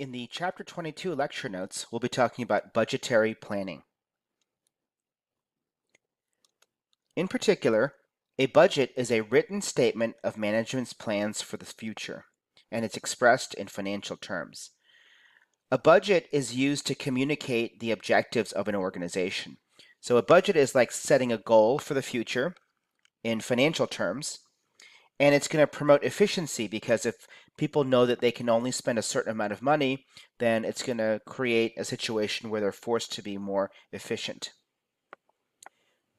In the Chapter 22 lecture notes, we'll be talking about budgetary planning. In particular, a budget is a written statement of management's plans for the future, and it's expressed in financial terms. A budget is used to communicate the objectives of an organization. So a budget is like setting a goal for the future in financial terms, and it's going to promote efficiency because if people know that they can only spend a certain amount of money, then it's going to create a situation where they're forced to be more efficient.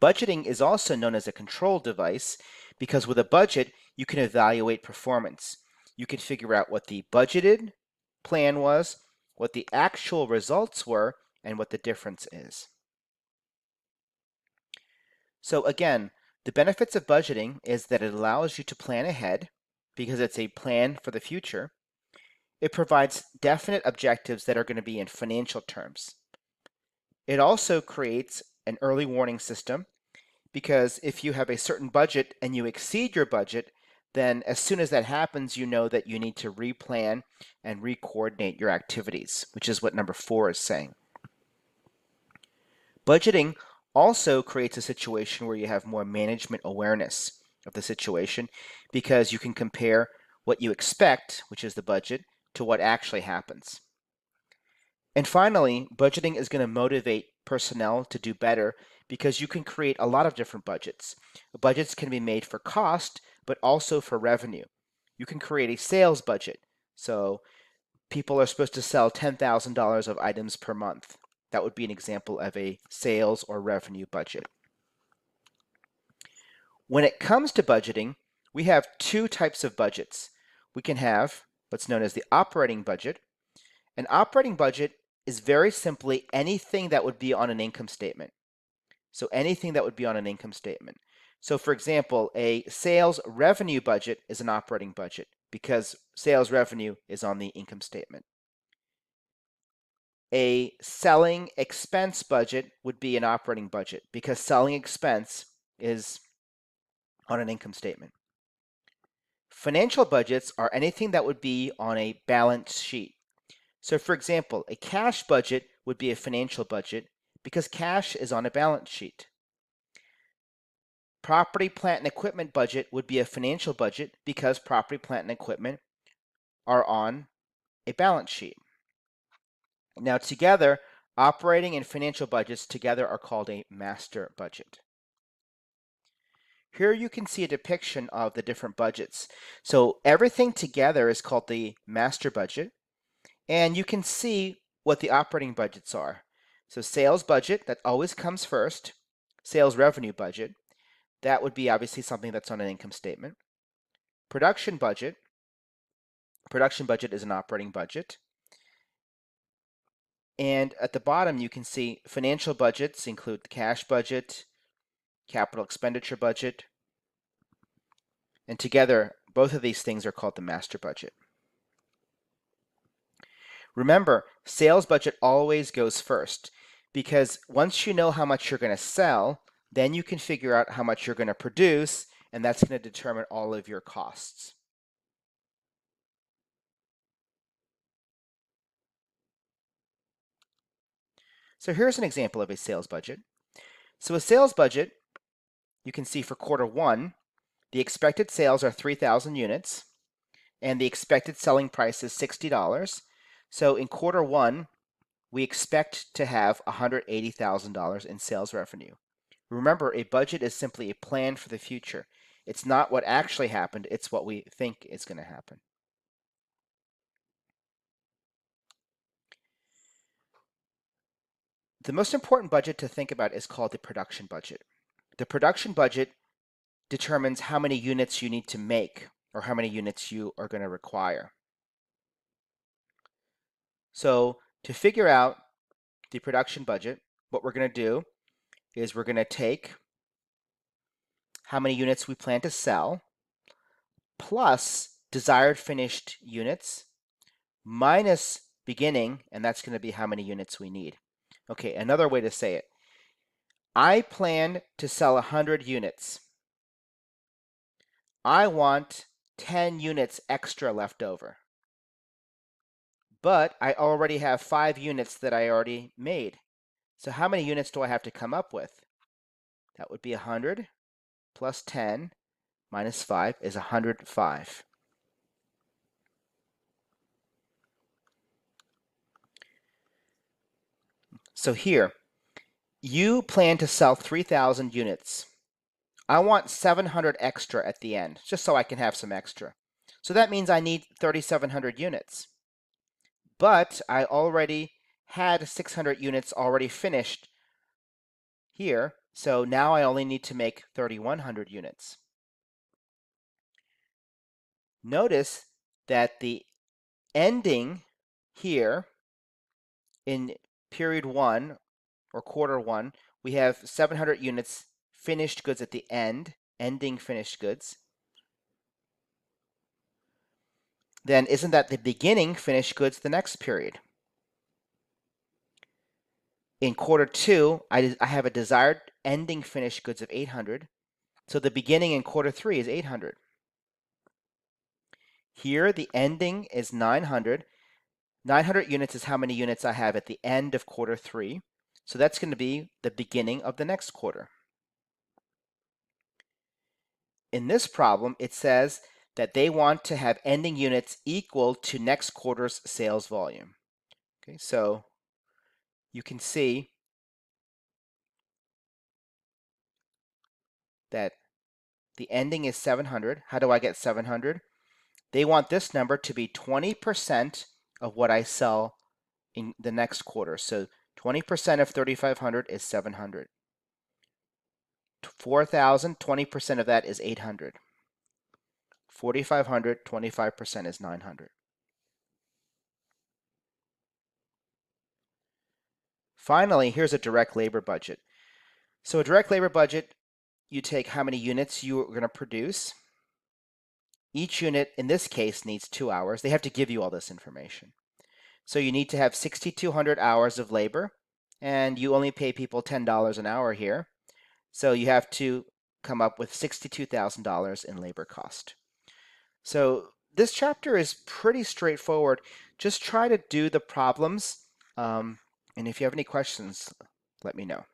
Budgeting is also known as a control device because with a budget, you can evaluate performance. You can figure out what the budgeted plan was, what the actual results were, and what the difference is. So again, the benefits of budgeting is that it allows you to plan ahead because it's a plan for the future. It provides definite objectives that are going to be in financial terms. It also creates an early warning system because if you have a certain budget and you exceed your budget, then as soon as that happens, you know that you need to replan and re-coordinate your activities, which is what number 4 is saying. Budgeting also creates a situation where you have more management awareness of the situation because you can compare what you expect, which is the budget, to what actually happens. And finally, budgeting is going to motivate personnel to do better because you can create a lot of different budgets. Budgets can be made for cost, but also for revenue. You can create a sales budget. So people are supposed to sell $10,000 of items per month. That would be an example of a sales or revenue budget. When it comes to budgeting, we have two types of budgets. We can have what's known as the operating budget. An operating budget is very simply anything that would be on an income statement. So anything that would be on an income statement. So for example, a sales revenue budget is an operating budget because sales revenue is on the income statement. A selling expense budget would be an operating budget because selling expense is on an income statement. Financial budgets are anything that would be on a balance sheet. So for example, a cash budget would be a financial budget because cash is on a balance sheet. Property, plant, and equipment budget would be a financial budget because property, plant, and equipment are on a balance sheet. Now together, operating and financial budgets together are called a master budget. Here you can see a depiction of the different budgets. So everything together is called the master budget, and you can see what the operating budgets are. So sales budget, that always comes first. Sales revenue budget, that would be obviously something that's on an income statement. Production budget is an operating budget. And at the bottom, you can see financial budgets include the cash budget, capital expenditure budget, and together, both of these things are called the master budget. Remember, sales budget always goes first because once you know how much you're going to sell, then you can figure out how much you're going to produce, and that's going to determine all of your costs. So here's an example of a sales budget. So a sales budget, you can see for quarter 1, the expected sales are 3,000 units, and the expected selling price is $60. So in quarter 1, we expect to have $180,000 in sales revenue. Remember, a budget is simply a plan for the future. It's not what actually happened, it's what we think is going to happen. The most important budget to think about is called the production budget. The production budget determines how many units you need to make or how many units you are going to require. So to figure out the production budget, what we're going to do is we're going to take how many units we plan to sell plus desired finished units minus beginning, and that's going to be how many units we need. Okay, another way to say it. I plan to sell 100 units. I want 10 units extra left over. but I already have 5 units that I already made. So how many units do I have to come up with? That would be 100 plus 10 minus 5 is 105. So here, you plan to sell 3,000 units. I want 700 extra at the end, just so I can have some extra. So that means I need 3,700 units. But I already had 600 units already finished here, so now I only need to make 3,100 units. Notice that the ending here in period 1 or quarter 1, we have 700 units finished goods at the end, ending finished goods. Then isn't that the beginning finished goods the next period? In quarter 2, I have a desired ending finished goods of 800. So the beginning in quarter 3 is 800. Here, the ending is 900. 900 units is how many units I have at the end of quarter 3. So that's going to be the beginning of the next quarter. In this problem, it says that they want to have ending units equal to next quarter's sales volume. Okay, so you can see that the ending is 700. How do I get 700? They want this number to be 20% of what I sell in the next quarter. So 20% of 3,500 is 700. 4,000, 20% of that is 800. 4,500, 25% is 900. Finally, here's a direct labor budget. So a direct labor budget, you take how many units you're going to produce. Each unit, in this case, needs 2 hours. They have to give you all this information. So you need to have 6,200 hours of labor, and you only pay people $10 an hour here. So you have to come up with $62,000 in labor cost. So this chapter is pretty straightforward. Just try to do the problems, and if you have any questions, let me know.